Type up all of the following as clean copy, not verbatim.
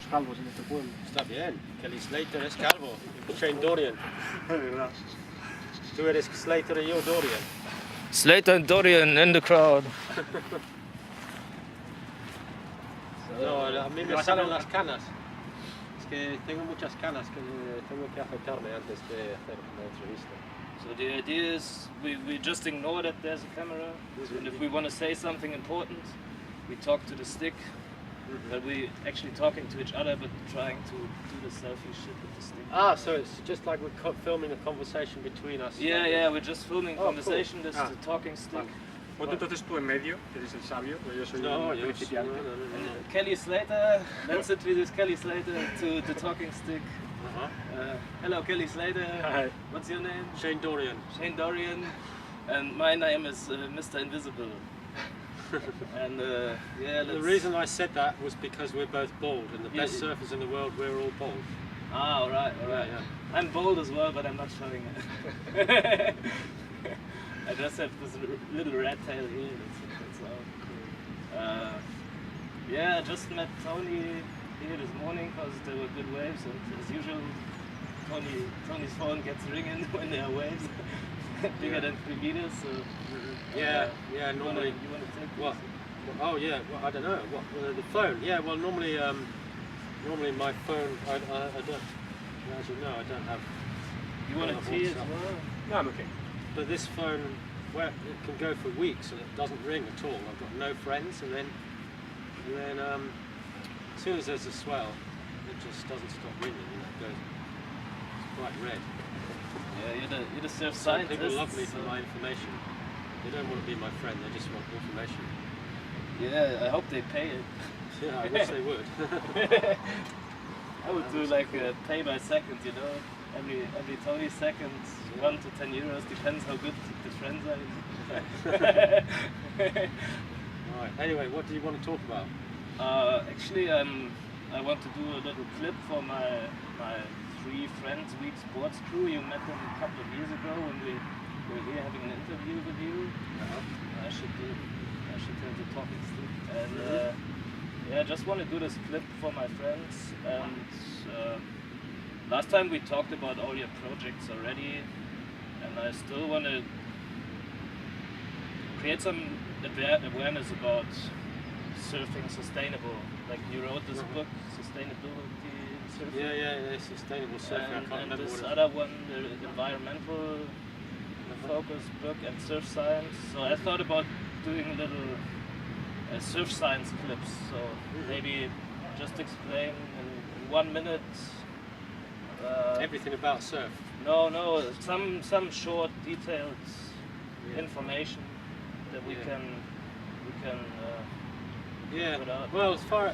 calvos en este pueblo. Está bien. Kelly Slater es calvo. Shane Dorian. De verdad. Tú eres Slater y yo Dorian. Slater and Dorian in the crowd. No, a mí me salen las canas. Es que tengo muchas canas que tengo que afeitarme antes de hacer una entrevista. So the idea is we just ignore that there's a camera, and if we want to say something important, we talk to the stick. But we actually talking to each other, but trying to do the selfie shit with the stick. Ah, so it's just like we're filming a conversation between us. Yeah, like yeah, we're just filming conversation. Cool. This is the talking stick. Ponte entonces tú en medio, que eres el sabio, pero yo soy No, el yo principiante. And Kelly Slater, let's introduce Kelly Slater to the talking stick. Hello, Kelly Slater. Hi. What's your name? Shane Dorian. Shane Dorian. And my name is Mr. Invisible. And yeah, The reason I said that was because we're both bald, and the best surfers in the world, we're all bald. Ah, alright, alright. Yeah. I'm bald as well, but I'm not showing it. I just have this little rat tail here, that's all. Yeah, I just met Tony here this morning because there were good waves, and as usual, Tony's phone gets ringing when there are waves. Bigger than 3 meters, so... Yeah, normally... You wanna take What? this? Oh yeah, well, I don't know. What the phone? Yeah, well normally my phone I don't. As you know, I don't have. You want a tea as well? No, I'm okay. But this phone, well, it can go for weeks and it doesn't ring at all. I've got no friends, and then as soon as there's a swell, it just doesn't stop ringing. And it goes. It's bright red. Yeah, you're the surf Some scientist. people love me for my information. They don't want to be my friend. They just want information. Yeah, I hope they pay it. Yeah, I wish they would. I would do like a pay by second, you know, every 20 seconds, 1 to 10 euros, depends how good the friends are. Right. Anyway, what do you want to talk about? Actually, I want to do a little clip for my 3 Friends Week sports crew. You met them a couple of years ago when we were here having an interview with you. I should turn the talking stick. And yeah, I just want to do this clip for my friends. And last time we talked about all your projects already, and I still want to create some awareness about surfing sustainable. Like you wrote this book, Sustainability Surfing. Yeah, sustainable surfing. I can't And remember this what it is. other one, the environmental focus book and surf science. So I thought about doing little surf science clips. So maybe just explain in 1 minute. Everything about surf. No, some short, detailed information that we can. Yeah. put out. Well, as far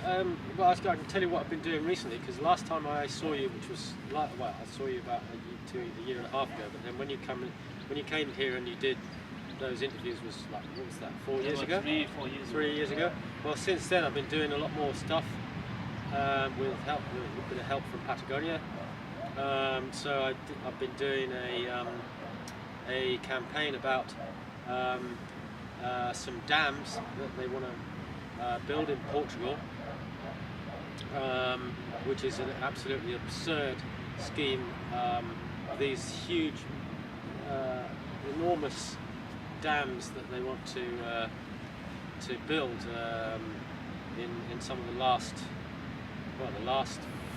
well, I can tell you what I've been doing recently. Because last time I saw you, which was I saw you about a year and a half ago. But then when you came here and you did those interviews, was like, what was that? 4 years ago? 3, 4 years. 3 years ago. Well, since then I've been doing a lot more stuff with a bit of help from Patagonia. So I've been doing a campaign about some dams that they want to build in Portugal, which is an absolutely absurd scheme. These huge, enormous dams that they want to build in some of the last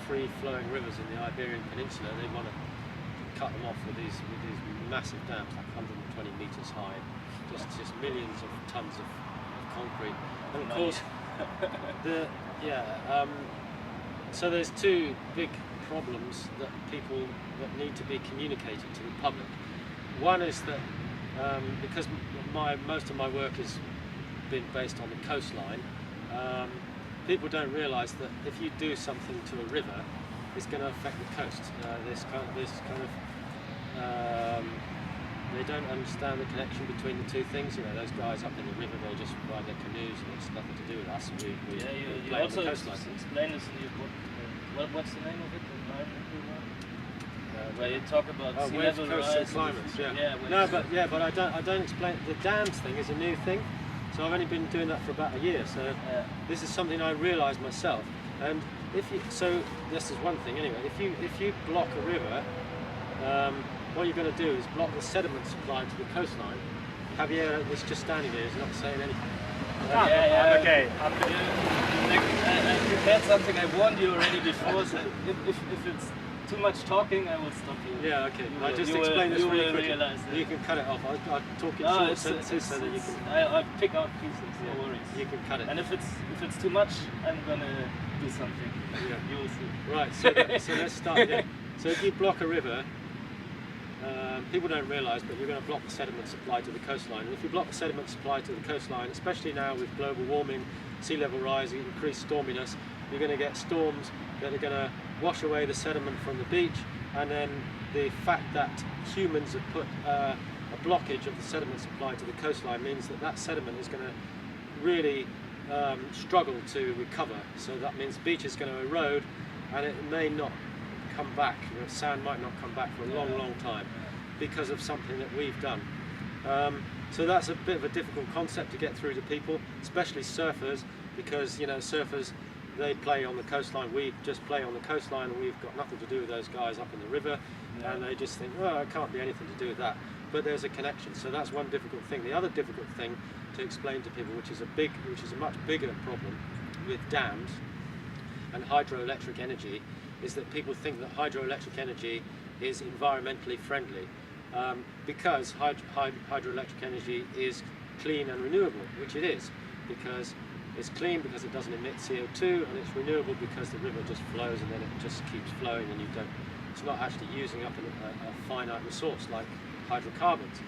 free-flowing rivers in the Iberian Peninsula. They want to cut them off with these massive dams, like 120 meters high, just millions of tons of concrete. And of course, so there's 2 big problems that need to be communicated to the public. One is that because most of my work has been based on the coastline, people don't realise that if you do something to a river, it's going to affect the coast. They don't understand the connection between the 2 things. You know, those guys up in the river, they just ride their canoes, and it's nothing to do with us. We You play on the also coastline. explain this in your book. What's the name of it? The environmental one? Where you talk about sea West level coastal rise. climates. Yeah. But I don't explain. The dams thing is a new thing, so I've only been doing that for about a year. So this is something I realised myself. And so this is one thing anyway. If you block a river, what you're going to do is block the sediment supply to the coastline. Javier is just standing there, he's not saying anything. I'm okay. I prepared something. I warned you already before. So if it's too much talking, I will stop you. Yeah, okay. I just explain this really quickly. Realize you can cut it off. I'll talk it short sentences so that you can. I'll pick out pieces. No worries. You can cut it. And if it's too much, I'm gonna do something. Yeah. You will see. Right. So let's start again. So if you block a river, people don't realise, but you're going to block the sediment supply to the coastline. And if you block the sediment supply to the coastline, especially now with global warming, sea level rise, increased storminess, you're going to get storms that are going to wash away the sediment from the beach, and then the fact that humans have put a blockage of the sediment supply to the coastline means that sediment is going to really struggle to recover. So that means the beach is going to erode, and it may not come back. Sand might not come back for a long time because of something that we've done. So that's a bit of a difficult concept to get through to people, especially surfers, because surfers, they play on the coastline. We just play on the coastline, and we've got nothing to do with those guys up in the river, and they just think, well, it can't be anything to do with that. But there's a connection. So that's one difficult thing. The other difficult thing to explain to people, which is a much bigger problem with dams and hydroelectric energy, is that people think that hydroelectric energy is environmentally friendly, because hydroelectric energy is clean and renewable, which it is, because it's clean because it doesn't emit CO2, and it's renewable because the river just flows and then it just keeps flowing, and it's not actually using up a finite resource like hydrocarbons.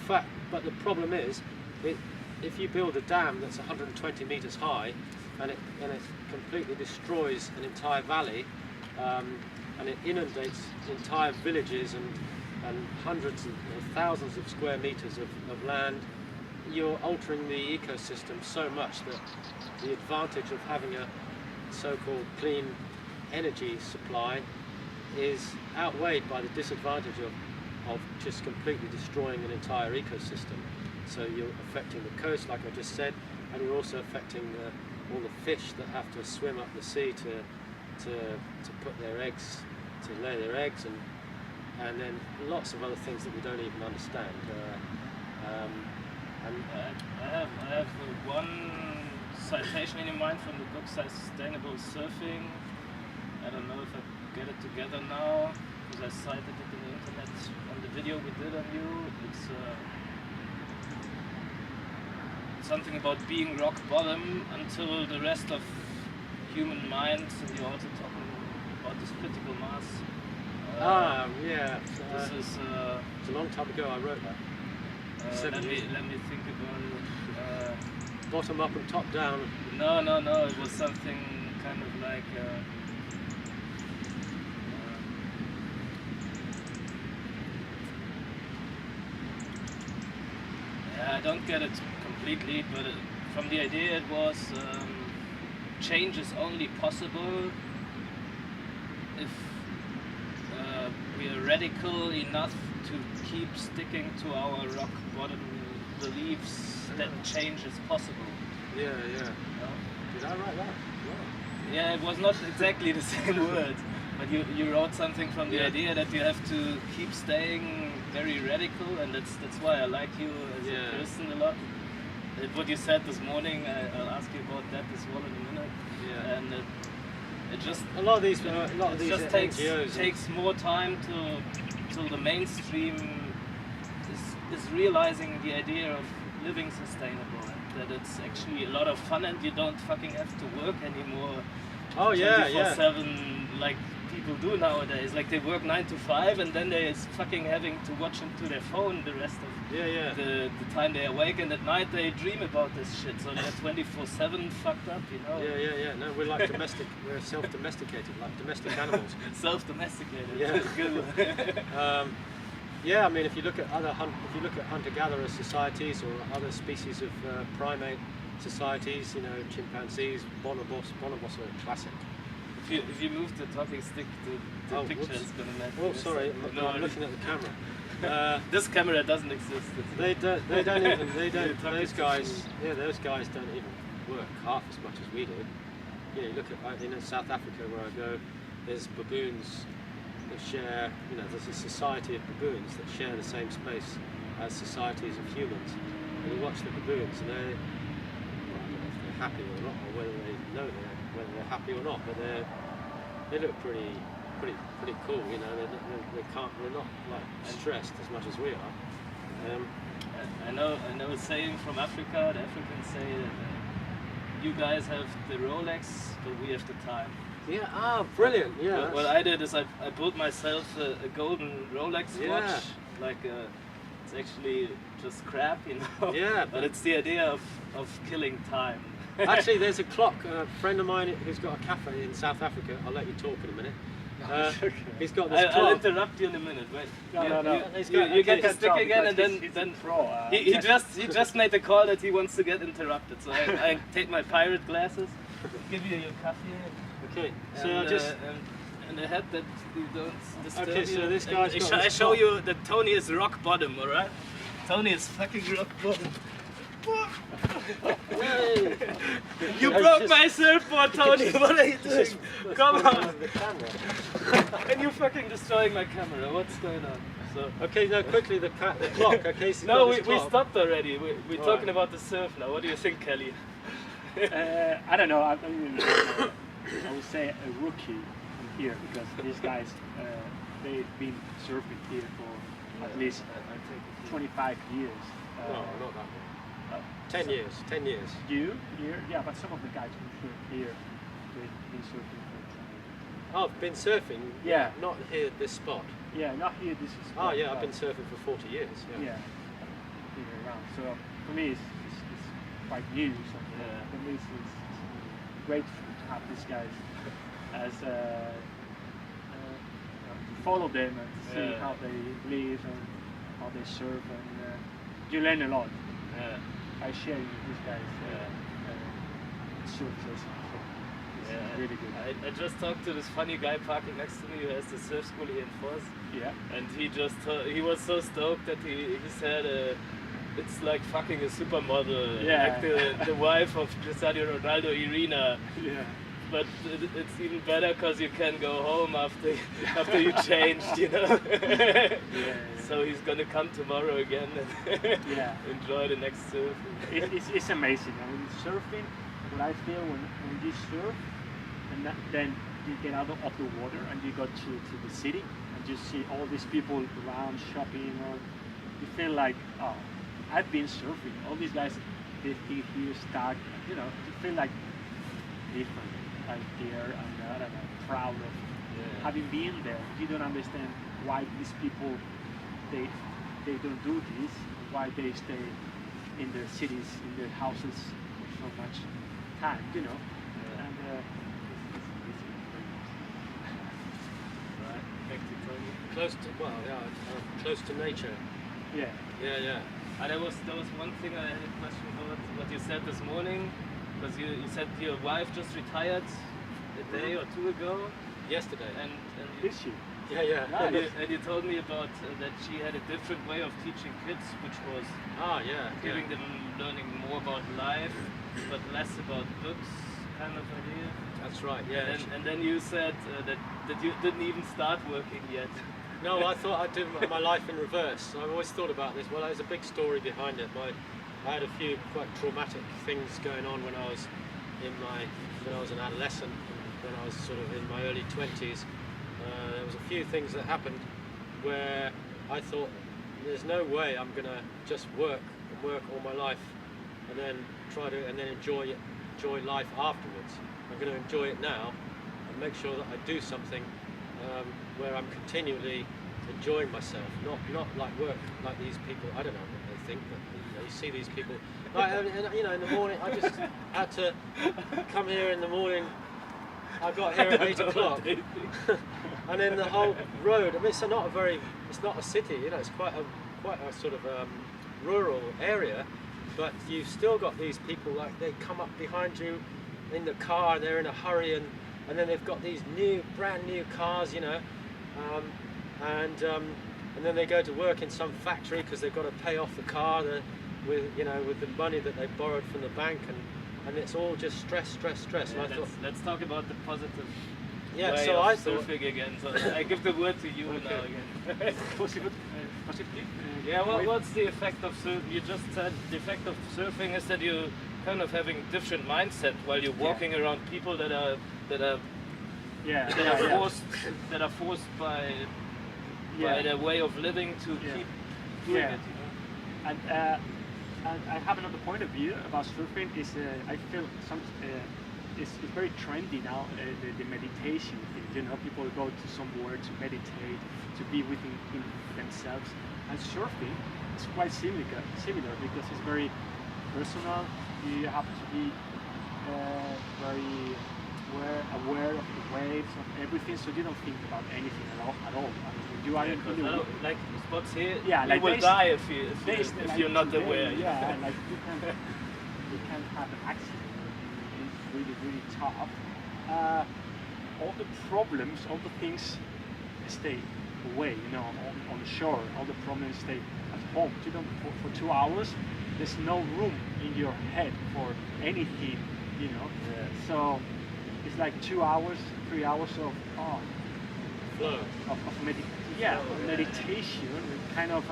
But the problem is, if you build a dam that's 120 meters high and it completely destroys an entire valley, and it inundates entire villages and hundreds or thousands of square meters of land, you're altering the ecosystem so much that the advantage of having a so-called clean energy supply is outweighed by the disadvantage of just completely destroying an entire ecosystem. So you're affecting the coast, like I just said, and you're also affecting all the fish that have to swim up the sea to put their eggs, to lay their eggs, and then lots of other things that we don't even understand. I have one citation in mind from the book Sustainable Surfing. I don't know if I get it together now, because I cited it in the internet on the video we did on you. It's something about being rock bottom until the rest of human minds, and you're also talking about this critical mass. Yeah. This is it's a long time ago I wrote that. let me think about it. Bottom up and top down. No. It was something kind of like. I don't get it completely, but from the idea it was change is only possible if we are radical enough to keep sticking to our rock bottom beliefs that change is possible. Yeah. Did I write that? Yeah, it was not exactly the same words, but you wrote something from the idea that you have to keep staying very radical, and that's why I like you as a person a lot. What you said this morning, I'll ask you about that as well in a minute. Yeah. And it just a lot of these takes more time till the mainstream is realizing the idea of living sustainable, and that it's actually a lot of fun, and you don't fucking have to work anymore. 24/7 like people do nowadays. Like they work 9 to 5, and then they're fucking having to watch into their phone the rest of the time they're awake, and at night they dream about this shit. So they're 24/7 fucked up, you know. Yeah. No, we're like we're self-domesticated, like domestic animals. Self-domesticated. Yeah. Good one. Yeah, I mean, if you look at hunter-gatherer societies or other species of primate societies, chimpanzees, bonobos are a classic. If you move the talking stick, the picture is gonna match. Oh, sorry, I'm looking at the camera. This camera doesn't exist. They don't even. Those guys don't even work half as much as we do. you look at in South Africa where I go, there's baboons that share, there's a society of baboons that share the same space as societies of humans. And you watch the baboons, and they're, well, I don't know if they're happy or not, or whether they know whether they're happy or not, but they look pretty cool. They're not like stressed as much as we are. I know a saying from Africa. The Africans say that you guys have the Rolex, but we have the time. Yeah, brilliant. Yeah. What I did is I built myself a golden Rolex watch. It's actually just crap, Yeah. But it's the idea of killing time. Actually, there's a clock. A friend of mine who's got a cafe in South Africa. I'll let you talk in a minute. He's got this clock. I'll interrupt you in a minute. Wait. No. You get the stick again, and then pro. he just made the call that he wants to get interrupted. So I take my pirate glasses, give you your coffee. Okay. So and I had that you don't disturb Okay, so this guy's got I this show clock. you that Tony is rock bottom, alright? Tony is fucking rock bottom. Yay. You broke my surfboard, Tony! What are you doing? Come on! The camera. And you fucking destroying my camera, what's going on? So Okay, no, quickly the clock. Okay, so no, he's got we this clock. stopped already. We're Right. talking about the surf now. What do you think, Kelly? I don't know. I would say a rookie here because these guys they've been surfing here for at least 25 years. No, not that one. 10 years. 10 years. Yeah, but some of the guys who surf here, they've been surfing for 20 years. Oh, I've been surfing. Yeah. Not here at this spot. Yeah, not here. This is. Oh yeah, I've been surfing for 40 years. Yeah, here around. So for me, it's quite new. So for me, it's grateful to have these guys as to follow them and to see how they live and how they surf, and you learn a lot by sharing with these guys surf lessons. So it's really good. I just talked to this funny guy parking next to me who has the surf school here in Foz. Yeah. And he was so stoked that he said it's like fucking a supermodel, Yeah. like the wife of Cristiano Ronaldo, Irina. Yeah. But it's even better because you can go home after you changed, So he's gonna come tomorrow again and enjoy the next surf. It's amazing. I mean, surfing, what I feel when you surf, and then you get out of the water and you go to the city and you see all these people around shopping, or you feel like, oh, I've been surfing. All these guys, they feel here stuck. You feel like different, like here, and I don't know, proud of having been there. You don't understand why these people they don't do this, why they stay in their cities, in their houses for so much time, and it's Right, thank you, Tony. Close to nature. yeah. Yeah. And there was one thing I had a question about what you said this morning, because you said your wife just retired a day or two ago, Yesterday. and Is she? Yeah. and you told me about that she had a different way of teaching kids, which was giving them learning more about life, but less about books, kind of idea. That's right. Yeah. And then you said that you didn't even start working yet. No, I thought I'd do my life in reverse. I've always thought about this. Well, there's a big story behind it. I had a few quite traumatic things going on when I was an adolescent, and when I was sort of in my early 20s. There was a few things that happened where I thought, there's no way I'm gonna just work all my life and then enjoy life afterwards. I'm gonna enjoy it now and make sure that I do something where I'm continually enjoying myself, not like work like these people. I don't know what they think, but you see these people. In the morning, I just had to come here in the morning. I got here at 8 o'clock, and then the whole road. I mean, it's not a city. It's quite a sort of rural area, but you've still got these people, like they come up behind you in the car and they're in a hurry, and then they've got these brand new cars, and then they go to work in some factory because they've got to pay off the car with the money that they borrowed from the bank, and it's all just stress. Yeah, And I thought, let's talk about the positive yeah, way so of I thought, surfing again. So I give the word to you now Okay. again. Positive. Yeah, what's the effect of surfing? You just said the effect of surfing is that you kind of having different mindset while you're walking around people that are forced by their way of living to keep doing it. You know? And I have another point of view about surfing. Is I feel it's very trendy now. The meditation thing. You know, people go to somewhere to meditate, to be within themselves. And surfing is quite similar because it's very personal. You have to be very aware of the waves, of everything, so you don't think about anything at all. I mean, you are in the like spots here, like you will die if you're not today, aware. Yeah, like you can have an accident. It's really tough. All the problems, all the things stay away. You know, on the shore, all the problems stay at home. You don't for 2 hours. There's no room in your head for anything. You know, so. It's like 2 hours, 3 hours of flow. of meditation, kind of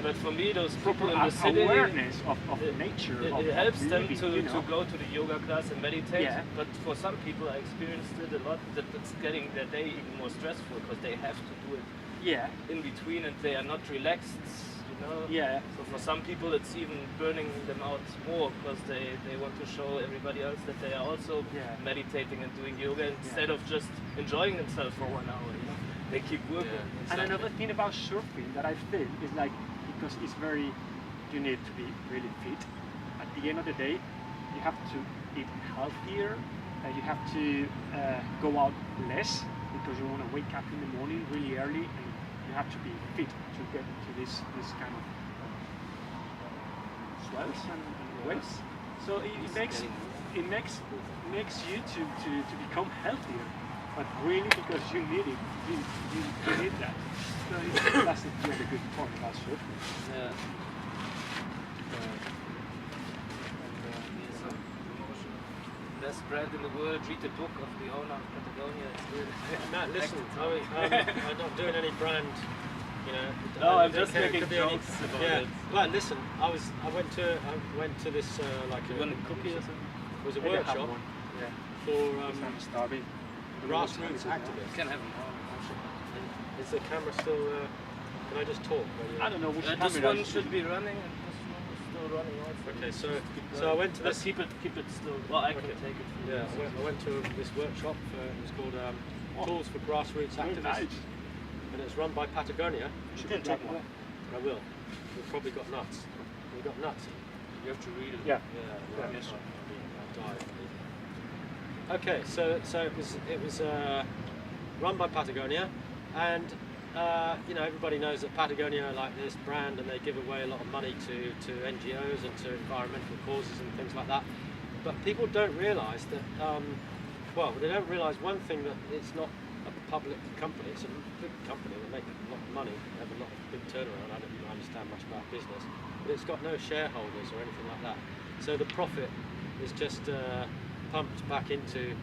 But for me, those people in the city, awareness of nature. It helps them living, to go to the yoga class and meditate. Yeah. But for some people, I experienced it a lot. That it's getting their day even more stressful because they have to do it in between and they are not relaxed. You know? Yeah. So for some people, it's even burning them out more because they want to show everybody else that they are also meditating and doing yoga instead of just enjoying themselves for 1 hour. You know? They keep working. Yeah. And another thing about surfing that I feel is like, because it's very, you need to be really fit. At the end of the day, you have to eat healthier, you have to go out less because you want to wake up in the morning really early, and you have to be fit to get to this kind of swells and waves. So it makes you to become healthier, but really because you need it, you need that. So that's a really good point about surfing. Yeah. Best brand in the world. Read the book of the owner of Patagonia. It's really Matt, listen, I'm not doing any brand, you know. No, I'm just okay, making could be any- jokes about yeah. it. Well, listen, I went to this like You want a cookie or something? it was a Maybe I have workshop one. Yeah. for I'm starving. grassroots You activists. can have them. Is the camera still? Can I just talk? I don't know which This camera one should be running and this one is still running also. Okay, so I went to Let's this. keep it still. Well, I can Okay. take it from Yeah, you. I went to this workshop. It was called Tools for Grassroots Very Activists, nice. and it's run by Patagonia. You can take one. I will. We've probably got nuts. We got nuts. You have to read it. Yeah. Yeah. Right. Yes. I'll die. Okay, so it was run by Patagonia, and you know, everybody knows that Patagonia are like this brand, and they give away a lot of money to NGOs and to environmental causes and things like that. But people don't realise that. Well, they don't realise one thing, that it's not a public company. It's a big company. They make a lot of money. They have a lot of big turnaround. I don't even understand much about business, but it's got no shareholders or anything like that. So the profit is just pumped back into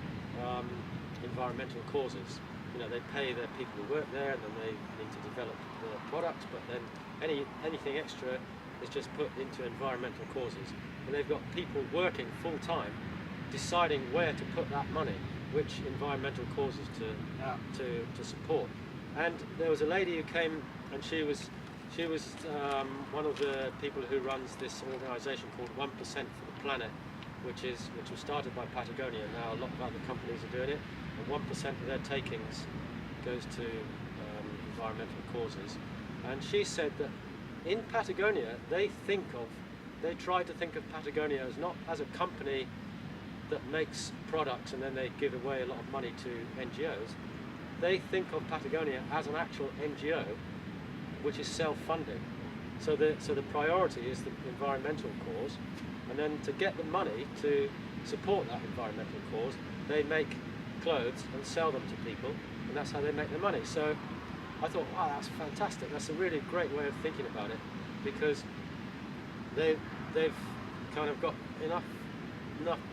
environmental causes. You know, they pay their people who work there, and then they need to develop the products. But then anything extra is just put into environmental causes, and they've got people working full time, deciding where to put that money, which environmental causes to support. And there was a lady who came, and she was one of the people who runs this organisation called 1% for the Planet, which was started by Patagonia. Now a lot of other companies are doing it, and 1% of their takings goes to environmental causes. And she said that in Patagonia they try to think of Patagonia as not as a company that makes products and then they give away a lot of money to NGOs. They think of Patagonia as an actual NGO, which is self-funding. So the priority is the environmental cause, and then to get the money to support that environmental cause, they make clothes and sell them to people, and that's how they make their money. So I thought, wow, that's fantastic. That's a really great way of thinking about it, because they've kind of got enough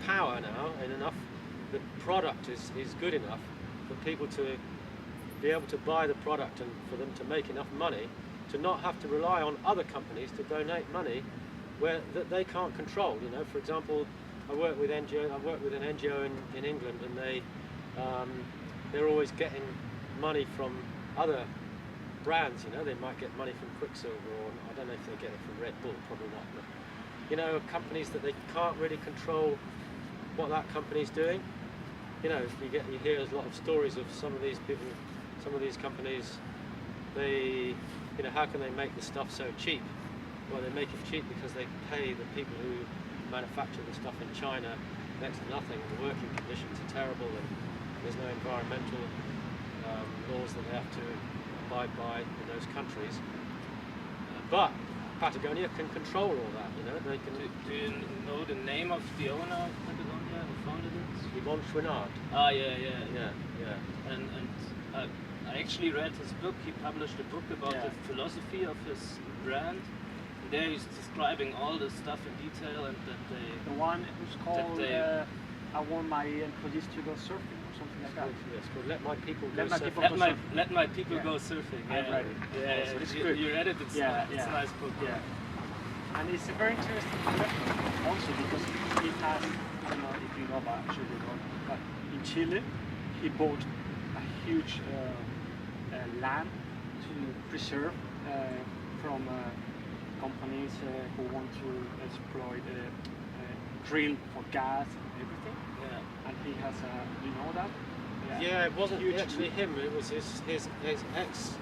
power now, and the product is good enough for people to be able to buy the product and for them to make enough money to not have to rely on other companies to donate money that they can't control. You know, for example, I work with an NGO in England, and they're always getting money from other brands. You know, they might get money from Quicksilver, or I don't know if they get it from Red Bull, probably not. But you know, companies that they can't really control what that company's doing. You know, you hear a lot of stories of some of these people, some of these companies. You know, how can they make the stuff so cheap? Well, they make it cheap because they pay the people who manufacture the stuff in China next to nothing, and the working conditions are terrible, and there's no environmental laws that they have to abide by in those countries. But Patagonia can control all that. You know, they can. Do you know the name of the owner of Patagonia who founded it? Yvon Chouinard. Ah, yeah. And I actually read his book. He published a book about the philosophy of his brand. And there he's describing all the stuff in detail, and that they. The one who's called "I want my employees to go surfing" or something like that. Yes, called "Let My People Go Let My Surfing." People Let my people go surfing. I read it. Yeah, So it's you, good. you read it. It's it's a nice book. Yeah. And it's a very interesting reference also because he has, I don't know if you know, but I'm sure you don't, but in Chile he bought a huge land to preserve from companies who want to exploit drill for gas and everything. Yeah. And he has you know that? Yeah, it wasn't actually him. It was his ex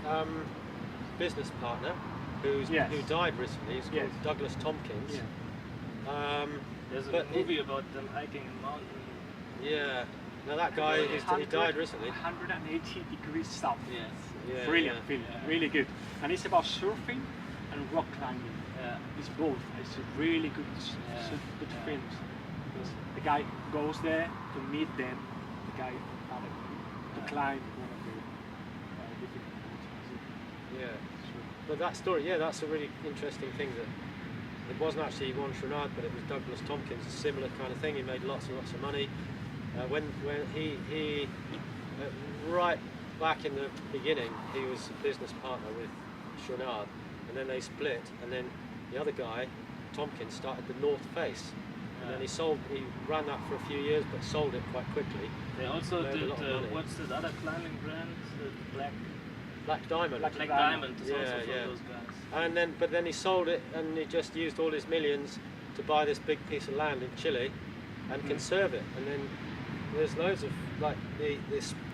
business partner who died recently. He's called Douglas Tompkins. Yeah. There's a movie about them hiking a mountain. Yeah. Now that guy, he died recently. 180 degrees south. Yes. Yeah, Brilliant yeah. film, really good. And it's about surfing and rock climbing. Yeah. It's both. It's a really good, good film. Because the guy goes there to meet them. The guy to climb one of the difficult mountains. Yeah. But that story, that's a really interesting thing. That it wasn't actually Yvon Chouinard, but it was Douglas Tompkins. A similar kind of thing. He made lots and lots of money. When he right back in the beginning, he was a business partner with Chouinard, and then they split, and then the other guy, Tompkins, started the North Face, and then he ran that for a few years, but sold it quite quickly. They also did what's that other climbing brand? The Black Diamond. Black Diamond is also from those guys. And then he sold it, and he just used all his millions to buy this big piece of land in Chile and conserve it. And then there's loads of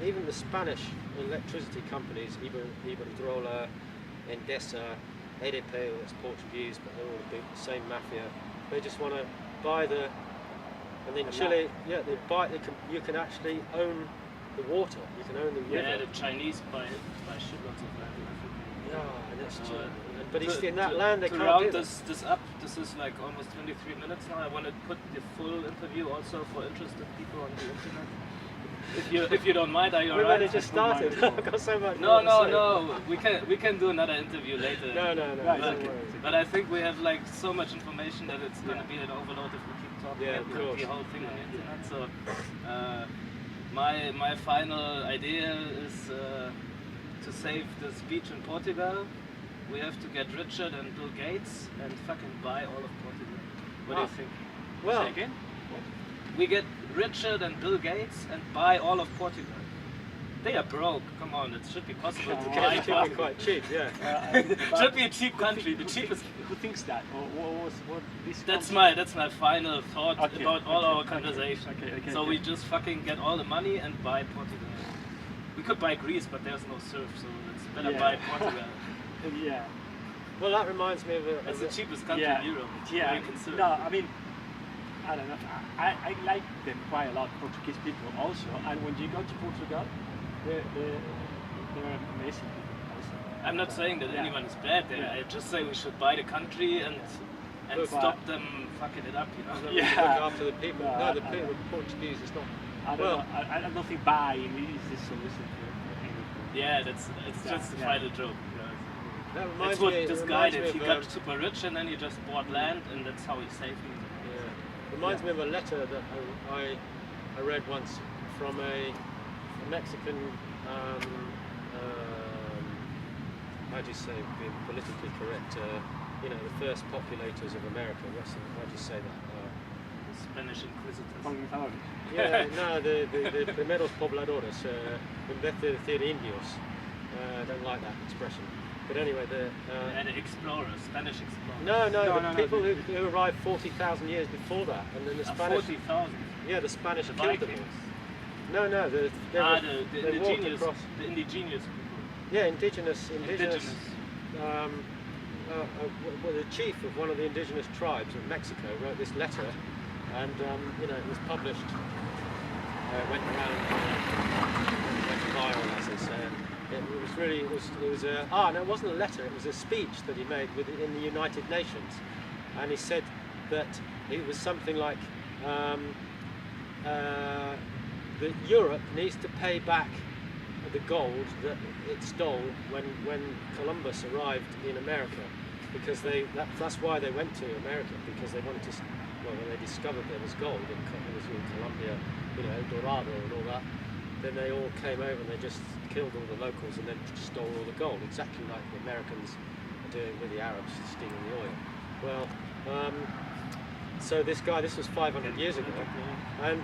even the Spanish electricity companies, Iberdrola, Endesa, EDP, that's Portuguese, but they're all the same mafia. They just want to buy and in Chile, you can actually own the water. You can own the river. Yeah, the Chinese buy shitloads of land in Africa. Yeah, and that's but he's in that land. They to can't round do that. this up, this is like almost 23 minutes now. I want to put the full interview also for interested people on the internet. If you don't mind, are you We've alright? only just started. I've got so much. No. We can do another interview later. No. But I think we have like so much information that it's going to be an overload if we keep talking about the whole thing on the internet. So my final idea is to save this beach in Portugal. We have to get richer than Bill Gates and fucking buy all of Portugal. What do you think? Well, Say again? We get richer than Bill Gates and buy all of Portugal. They are broke. Come on, it should be possible to buy it should be quite cheap, should be a cheap country. The cheapest. Who thinks that? Or what this? That's my final thought about all our conversation. So we just fucking get all the money and buy Portugal. We could buy Greece, but there's no surf, so it's better buy Portugal. Yeah. Well, that reminds me of It's the cheapest country in Europe. Yeah. You can surf. No, I mean, I don't know. I like them quite a lot, Portuguese people also. And when you go to Portugal, they're amazing people also. I'm not saying that anyone is bad there. I just say we should buy the country and stop them fucking it up, you know. Look after the people. The Portuguese is not. I don't think buying is the solution for anything. Yeah, it's just a final joke. That That's what this guy did. He got super rich and then he just bought land, and that's how he saved it. Reminds me of a letter that I read once from a Mexican, how do you say, being politically correct, you know, the first populators of America. How do you say that? The Spanish Inquisitors. Colonizadores. Yeah, no, the primeros pobladores, en vez de decir indios. I don't like that expression. But anyway, the explorers, Spanish explorers. No, people who arrived 40,000 years before that, and then the Spanish. 40,000. Yeah, the Spanish The killed them Vikings. all. No, The they walked indigenous. across. The indigenous people. Yeah, indigenous. Well, the chief of one of the indigenous tribes of Mexico wrote this letter, and you know, it was published. It went around, went viral, as they say. It was really, it was no, it wasn't a letter. It was a speech that he made in the United Nations, and he said that it was something like that Europe needs to pay back the gold that it stole when Columbus arrived in America, because that's why they went to America, because they wanted to. Well, when they discovered there was gold in Colombia, you know, El Dorado and all that, then they all came over and they just killed all the locals and then stole all the gold, exactly like the Americans are doing with the Arabs stealing the oil. Well, so this guy, this was 500 years ago, and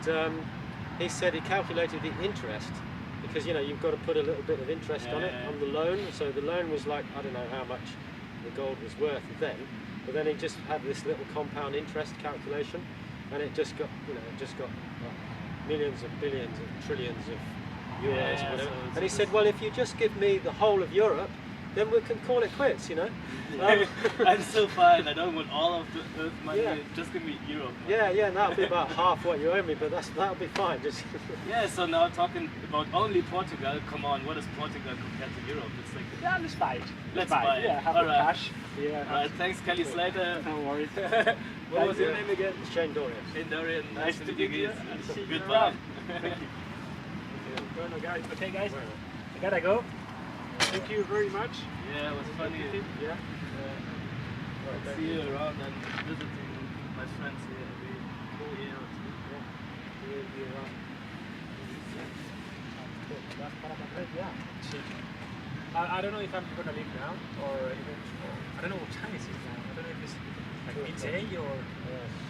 he said he calculated the interest, because you know you've got to put a little bit of interest on it, on the loan. So the loan was like, I don't know how much the gold was worth then, but then he just had this little compound interest calculation, and it just got, you know, millions of billions and trillions of euros, or whatever. And he said, well, if you just give me the whole of Europe, then we can call it quits, you know. I'm so fine. I don't want all of the earth money. Yeah. Just give me Europe. Yeah, and that'll be about half what you owe me, but that'll be fine. Just Yeah. So now talking about only Portugal. Come on, what is Portugal compared to Europe? It's like, Yeah, let's buy it. Let's buy it. Yeah, have All the right. cash. Yeah. all right. Thanks, Kelly Slater. No worries. What was your name again? Shane Dorian. Shane Dorian. Nice to meet you. See you Goodbye. around. Thank you. Bueno, guys. Okay, guys. I gotta go. Thank you very much. Yeah, it was funny. Yeah. I'll see you around and visiting my friends here every year or two. We'll be around. That's para Madrid, yeah. Sí. I don't know if I'm gonna leave now or even. I don't know what time it is now. I don't know if it's like midday or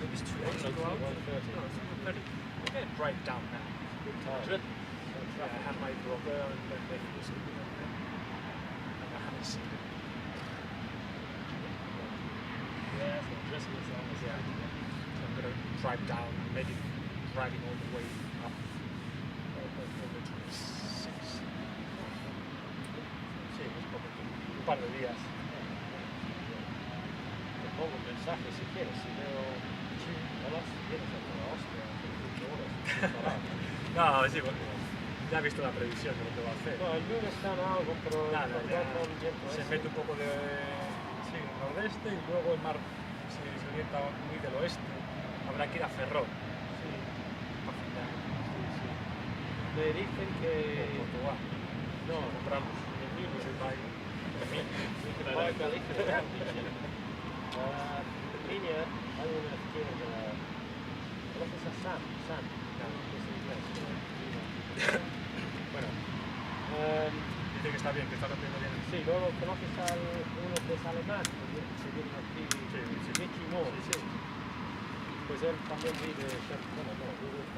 maybe it's too late to go out. 1:30. No, it's 1:30. I'm gonna drive down now. Madrid. Yeah, I have my brother and my nephew is living on there. And I haven't seen him. Yeah, so Christmas almost. Yeah. So I'm gonna drive down, maybe driving all the way up over 26. Sí, es probably un par de días. Te pongo un mensaje si quieres, si veo. Hola, si quieres hacer la hostia, 5 horas. No, sí, bueno, ya he visto la previsión de lo que va a hacer. No, el lunes están algo, pero Nada, ya se se mete un poco de nordeste y luego el mar se orienta muy del oeste. Habrá que ir a Ferrol. Sí, Para final. sí. Me dicen que. Portugal. No, Compramos. en Miño. Se va a ir. Vai a Galicia de Galicia. En Miño hay una izquierda. ¿Conoces a Sam? Sam, que es inglés. Bueno. Dice que está bien, que está rompiendo bien. Sí, luego conoces a uno que es alemán, que viene aquí, Sí. Mickey Moore. Sí. Pues él también vive, bueno, no, vive